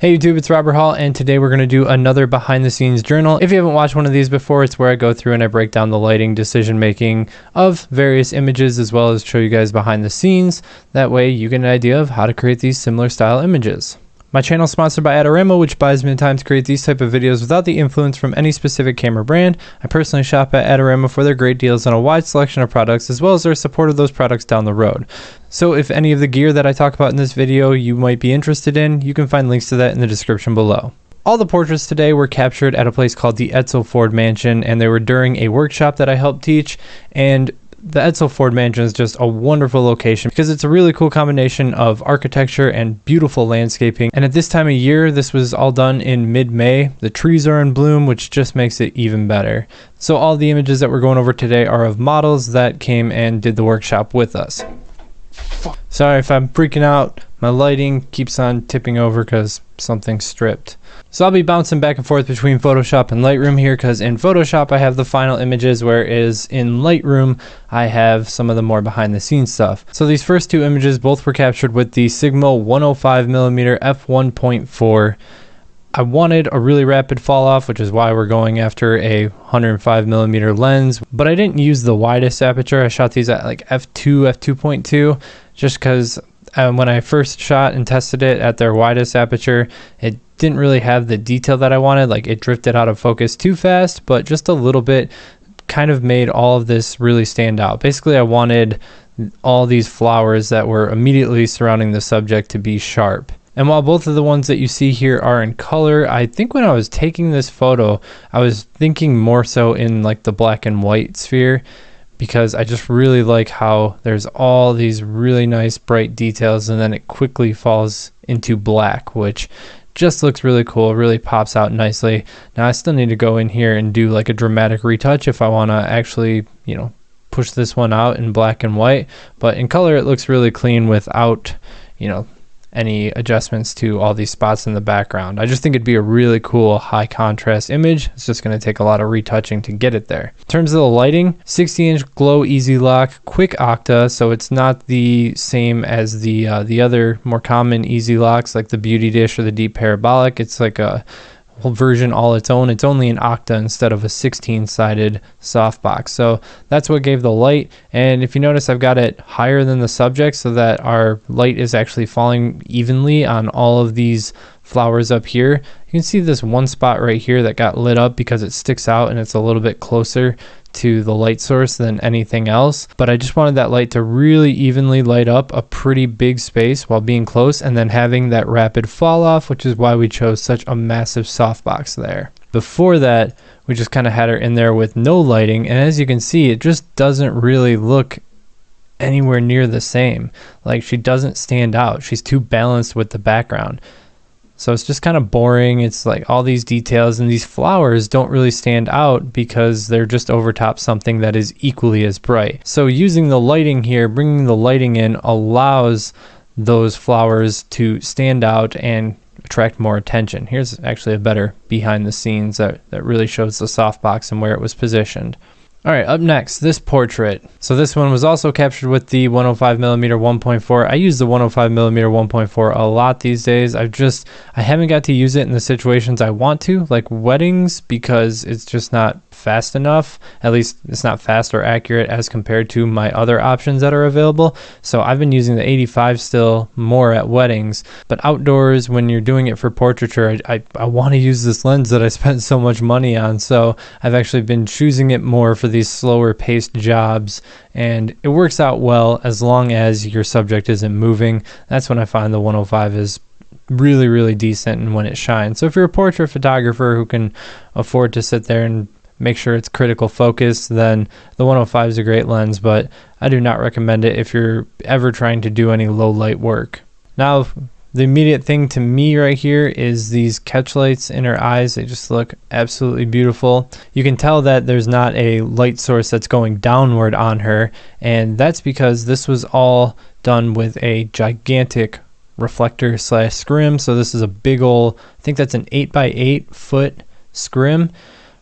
Hey YouTube, it's Robert Hall, and today we're going to do another behind the scenes journal. If you haven't watched one of these before, it's where I go through and I break down the lighting decision making of various images, as well as show you guys behind the scenes. That way you get an idea of how to create these similar style images. My channel is sponsored by Adorama, which buys me the time to create these type of videos without the influence from any specific camera brand. I personally shop at Adorama for their great deals on a wide selection of products, as well as their support of those products down the road. So if any of the gear that I talk about in this video you might be interested in, you can find links to that in the description below. All the portraits today were captured at a place called the Edsel Ford Mansion, and they were during a workshop that I helped teach. And the Edsel Ford Mansion is just a wonderful location because it's a really cool combination of architecture and beautiful landscaping. And at this time of year, this was all done in mid-May. The trees are in bloom, which just makes it even better. So all the images that we're going over today are of models that came and did the workshop with us. Sorry if I'm freaking out. My lighting keeps on tipping over because something's stripped. So I'll be bouncing back and forth between Photoshop and Lightroom here, because in Photoshop I have the final images, whereas in Lightroom I have some of the more behind the scenes stuff. So these first two images both were captured with the Sigma 105mm f1.4. I wanted a really rapid fall off, which is why we're going after a 105mm lens, but I didn't use the widest aperture. I shot these at like f2, f2.2, just because when I first shot and tested it at their widest aperture, it didn't really have the detail that I wanted. Like, it drifted out of focus too fast, but just a little bit kind of made all of this really stand out. Basically, I wanted all these flowers that were immediately surrounding the subject to be sharp. And while both of the ones that you see here are in color, I think when I was taking this photo, I was thinking more so in like the black and white sphere, because I just really like how there's all these really nice bright details and then it quickly falls into black, which just looks really cool, really pops out nicely. Now I still need to go in here and do like a dramatic retouch if I want to actually, you know, push this one out in black and white, but in color it looks really clean without, you know, any adjustments to all these spots in the background. I just think it'd be a really cool high contrast image. It's just going to take a lot of retouching to get it there. In terms of the lighting, 60-inch Glow EZ-Lock Quick Octa, so it's not the same as the other more common EZ-Locks like the Beauty Dish or the Deep Parabolic. It's like a whole version all its own. It's only an octa instead of a 16-sided softbox. So that's what gave the light. And if you notice, I've got it higher than the subject so that our light is actually falling evenly on all of these flowers up here. You can see this one spot right here that got lit up because it sticks out and it's a little bit closer to the light source than anything else, but I just wanted that light to really evenly light up a pretty big space while being close, and then having that rapid fall off, which is why we chose such a massive softbox there. Before that, we just kind of had her in there with no lighting, and as you can see, it just doesn't really look anywhere near the same. Like, she doesn't stand out. She's too balanced with the background. So it's just kind of boring. It's like all these details, and these flowers don't really stand out because they're just over top something that is equally as bright. So using the lighting here, bringing the lighting in, allows those flowers to stand out and attract more attention. Here's actually a better behind the scenes that really shows the softbox and where it was positioned. All right, up next, this portrait. So this one was also captured with the 105mm 1.4. I use the 105mm 1.4 a lot these days. I haven't got to use it in the situations I want to, like weddings, because it's just not fast enough. At least it's not fast or accurate as compared to my other options that are available. So I've been using the 85 still more at weddings, but outdoors, when you're doing it for portraiture, I want to use this lens that I spent so much money on. So I've actually been choosing it more for these slower paced jobs, and it works out well as long as your subject isn't moving. That's when I find the 105 is really, really decent and when it shines. So if you're a portrait photographer who can afford to sit there and make sure it's critical focus, then the 105 is a great lens, but I do not recommend it if you're ever trying to do any low light work. Now, the immediate thing to me right here is these catch lights in her eyes. They just look absolutely beautiful. You can tell that there's not a light source that's going downward on her, and that's because this was all done with a gigantic reflector slash scrim. So this is a big old, I think that's an 8x8 foot scrim.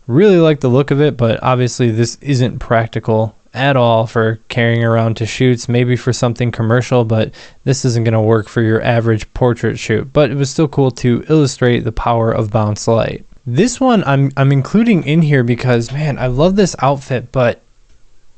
Really like the look of it, but obviously this isn't practical at all for carrying around to shoots, maybe for something commercial, but this isn't going to work for your average portrait shoot. But it was still cool to illustrate the power of bounce light. This one I'm including in here because, man, I love this outfit, but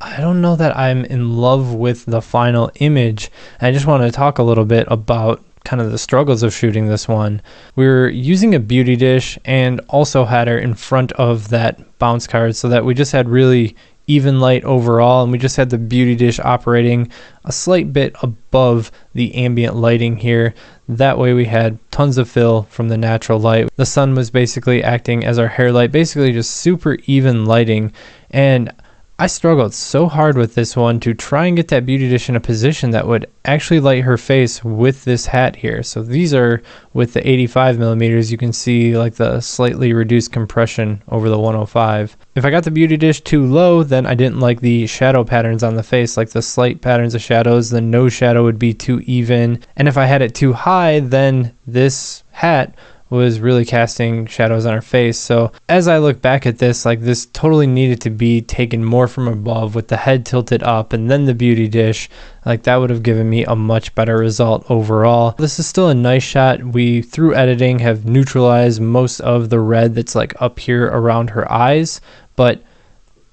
I don't know that I'm in love with the final image. I just want to talk a little bit about kind of the struggles of shooting this one. We were using a beauty dish and also had her in front of that bounce card so that we just had really even light overall, and we just had the beauty dish operating a slight bit above the ambient lighting here. That way we had tons of fill from the natural light. The sun was basically acting as our hair light, basically just super even lighting. And I struggled so hard with this one to try and get that beauty dish in a position that would actually light her face with this hat here. So these are with the 85 millimeters. You can see like the slightly reduced compression over the 105. If I got the beauty dish too low, then I didn't like the shadow patterns on the face, like the slight patterns of shadows. The nose shadow would be too even. And if I had it too high, then this hat was really casting shadows on her face. So as I look back at this, like this totally needed to be taken more from above with the head tilted up and then the beauty dish. Like that would have given me a much better result overall. This is still a nice shot. We, through editing, have neutralized most of the red that's like up here around her eyes, but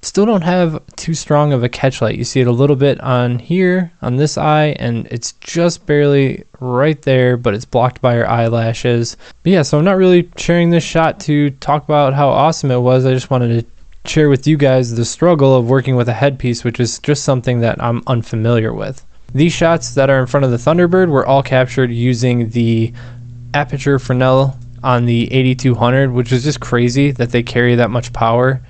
still don't have too strong of a catch light. You see it a little bit on here on this eye, and it's just barely right there, but it's blocked by her eyelashes. But yeah, so I'm not really sharing this shot to talk about how awesome it was. I just wanted to share with you guys the struggle of working with a headpiece, which is just something that I'm unfamiliar with. These shots that are in front of the Thunderbird were all captured using the Aputure Fresnel on the AD200, which is just crazy that they carry that much power.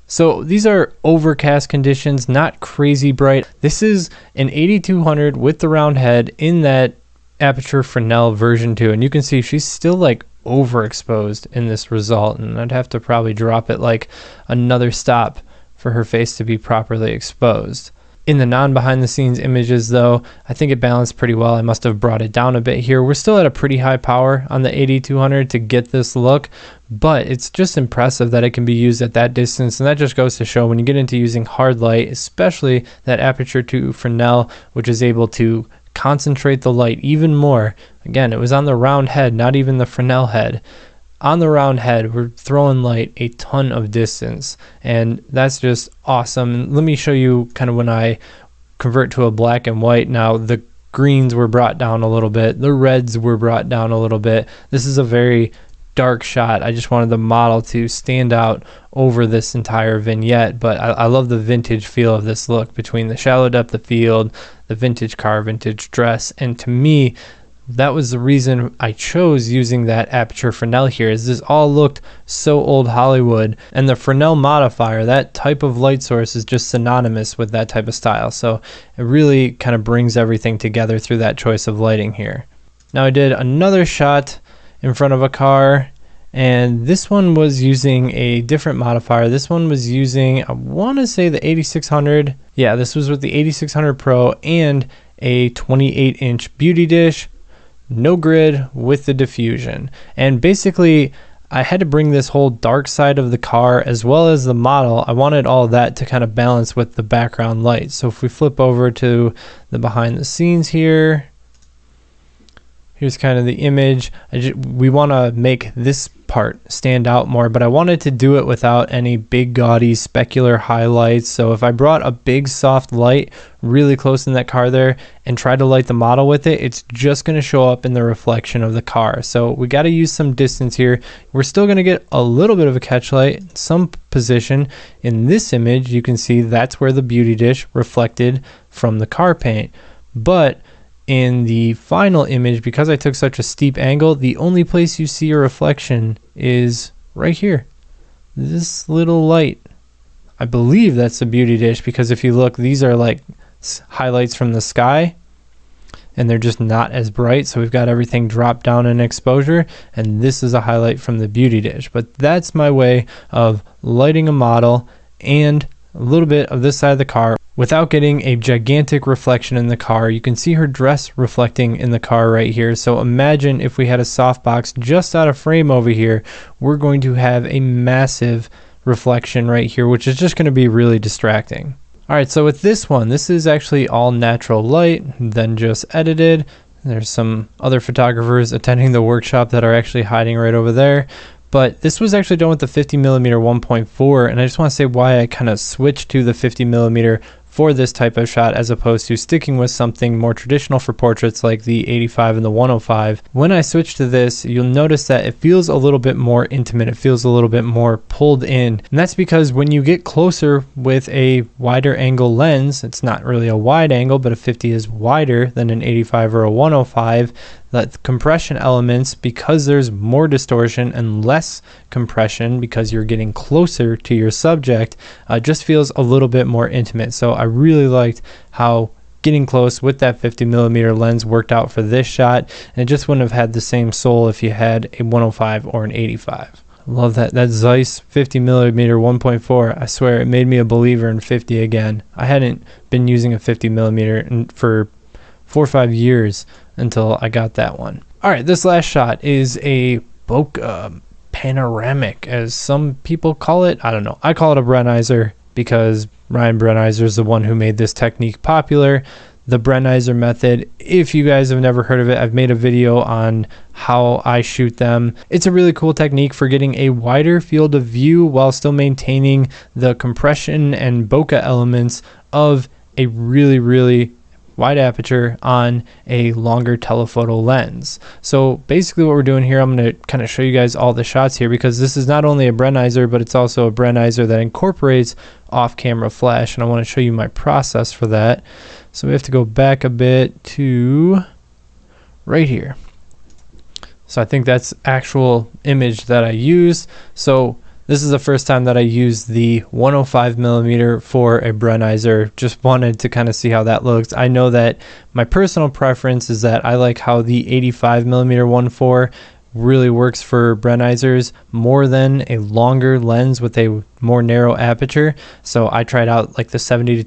So these are overcast conditions, not crazy bright. This is an AD200 with the round head in that Aputure Fresnel version 2, and you can see she's still like overexposed in this result, and I'd have to probably drop it like another stop for her face to be properly exposed. In the non-behind the scenes images though, I think it balanced pretty well. I must have brought it down a bit here. We're still at a pretty high power on the AD200 to get this look, but it's just impressive that it can be used at that distance, and that just goes to show when you get into using hard light, especially that Aputure 2 Fresnel, which is able to concentrate the light even more. Again, it was on the round head, not even the Fresnel head. On the round head, we're throwing light a ton of distance, and that's just awesome. And let me show you kind of when I convert to a black and white. Now the greens were brought down a little bit, the reds were brought down a little bit. This is a very dark shot. I just wanted the model to stand out over this entire vignette, but I love the vintage feel of this look between the shallow depth of field, the vintage car, vintage dress, and to me, that was the reason I chose using that Aputure Fresnel here, is this all looked so old Hollywood, and the Fresnel modifier, that type of light source, is just synonymous with that type of style. So it really kind of brings everything together through that choice of lighting here. Now I did another shot in front of a car, and this one was using a different modifier. This one was using, I want to say the 8600. Yeah, this was with the 8600 Pro and a 28-inch beauty dish. No grid with the diffusion, and basically I had to bring this whole dark side of the car as well as the model. I wanted all that to kind of balance with the background light. So if we flip over to the behind the scenes here, here's kind of the image. We want to make this part stand out more, but I wanted to do it without any big gaudy specular highlights. So if I brought a big soft light really close in that car there and tried to light the model with it, it's just going to show up in the reflection of the car. So we got to use some distance here. We're still going to get a little bit of a catch light, some position. In this image, you can see that's where the beauty dish reflected from the car paint. But in the final image, because I took such a steep angle, the only place you see a reflection is right here. This little light. I believe that's the beauty dish, because if you look, these are like highlights from the sky, and they're just not as bright. So we've got everything dropped down in exposure, and this is a highlight from the beauty dish. But that's my way of lighting a model and a little bit of this side of the car without getting a gigantic reflection in the car. You can see her dress reflecting in the car right here. So imagine if we had a softbox just out of frame over here, we're going to have a massive reflection right here, which is just going to be really distracting. All right, so with this one, this is actually all natural light, then just edited. There's some other photographers attending the workshop that are actually hiding right over there. But this was actually done with the 50mm 1.4, and I just want to say why I kind of switched to the 50mm for this type of shot as opposed to sticking with something more traditional for portraits like the 85 and the 105. When I switch to this, you'll notice that it feels a little bit more intimate. It feels a little bit more pulled in. And that's because when you get closer with a wider angle lens, it's not really a wide angle, but a 50 is wider than an 85 or a 105, that compression elements, because there's more distortion and less compression because you're getting closer to your subject, just feels a little bit more intimate. So I really liked how getting close with that 50mm lens worked out for this shot, and it just wouldn't have had the same soul if you had a 105 or an 85. Love that Zeiss 50mm 1.4. I swear it made me a believer in 50 again. I hadn't been using a 50mm for 4 or 5 years until I got that one. All right, this last shot is a bokeh panoramic, as some people call it. I don't know. I call it a Brenizer because Ryan Brenizer is the one who made this technique popular. The Brenizer method, if you guys have never heard of it, I've made a video on how I shoot them. It's a really cool technique for getting a wider field of view while still maintaining the compression and bokeh elements of a really wide aperture on a longer telephoto lens. So basically what we're doing here, I'm going to kind of show you guys all the shots here, because this is not only a Brenizer, but it's also a Brenizer that incorporates off-camera flash, and I want to show you my process for that. So we have to go back a bit to right here. So I think that's actual image that I use. So this is the first time that I used the 105mm for a Brenizer. Just wanted to kind of see how that looks. I know that my personal preference is that I like how the 85mm 1.4 really works for Brenizers more than a longer lens with a more narrow aperture. So I tried out like the 70-200,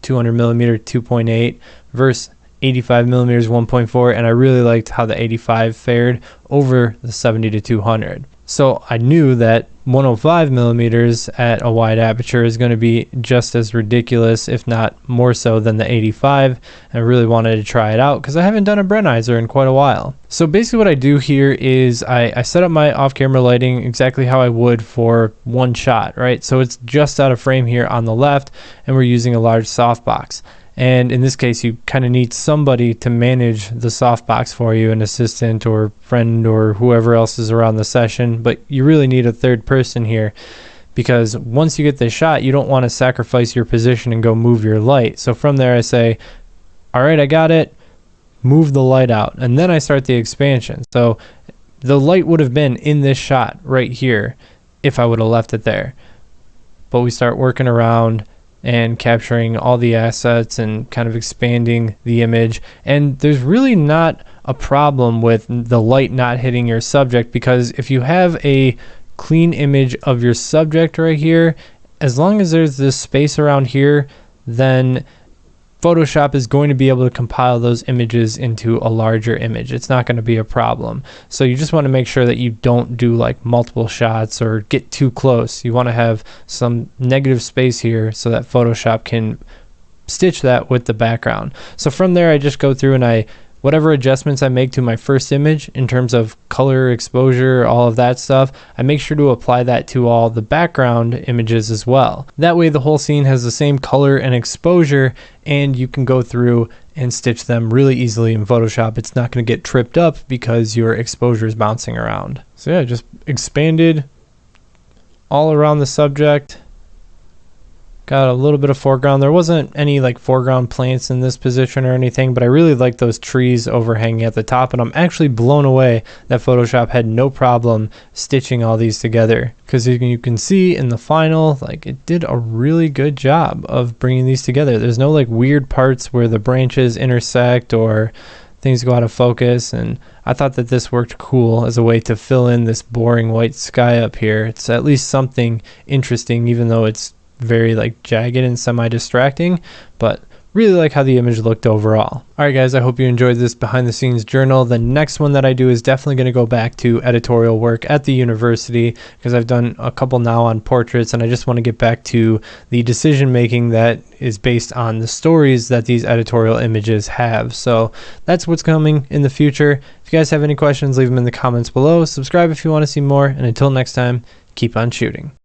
200mm 2.8 versus 85mm 1.4, and I really liked how the 85 fared over the 70-200. So I knew that 105mm at a wide aperture is going to be just as ridiculous, if not more so, than the 85. I really wanted to try it out because I haven't done a Brenizer in quite a while. So basically what I do here is I set up my off-camera lighting exactly how I would for one shot, right? So it's just out of frame here on the left, and we're using a large softbox. And in this case, you kind of need somebody to manage the softbox for you, an assistant or friend or whoever else is around the session. But you really need a third person here, because once you get the shot, you don't want to sacrifice your position and go move your light. So from there I say, all right, I got it, move the light out. And then I start the expansion. So the light would have been in this shot right here if I would have left it there. But we start working around and capturing all the assets and kind of expanding the image. And there's really not a problem with the light not hitting your subject, because if you have a clean image of your subject right here, as long as there's this space around here, then Photoshop is going to be able to compile those images into a larger image. It's not going to be a problem. So you just want to make sure that you don't do like multiple shots or get too close. You want to have some negative space here so that Photoshop can stitch that with the background. So from there I just go through and whatever adjustments I make to my first image in terms of color, exposure, all of that stuff, I make sure to apply that to all the background images as well. That way the whole scene has the same color and exposure, and you can go through and stitch them really easily in Photoshop. It's not going to get tripped up because your exposure is bouncing around. So yeah, just expanded all around the subject. Got a little bit of foreground. There wasn't any like foreground plants in this position or anything, but I really like those trees overhanging at the top, and I'm actually blown away that Photoshop had no problem stitching all these together, because you can see in the final, like, it did a really good job of bringing these together. There's no like weird parts where the branches intersect or things go out of focus, and I thought that this worked cool as a way to fill in this boring white sky up here. It's at least something interesting, even though it's very like jagged and semi-distracting, but really like how the image looked overall. Alright guys, I hope you enjoyed this behind the scenes journal. The next one that I do is definitely going to go back to editorial work at the university, because I've done a couple now on portraits, and I just want to get back to the decision making that is based on the stories that these editorial images have. So that's what's coming in the future. If you guys have any questions, leave them in the comments below. Subscribe if you want to see more, and until next time, keep on shooting.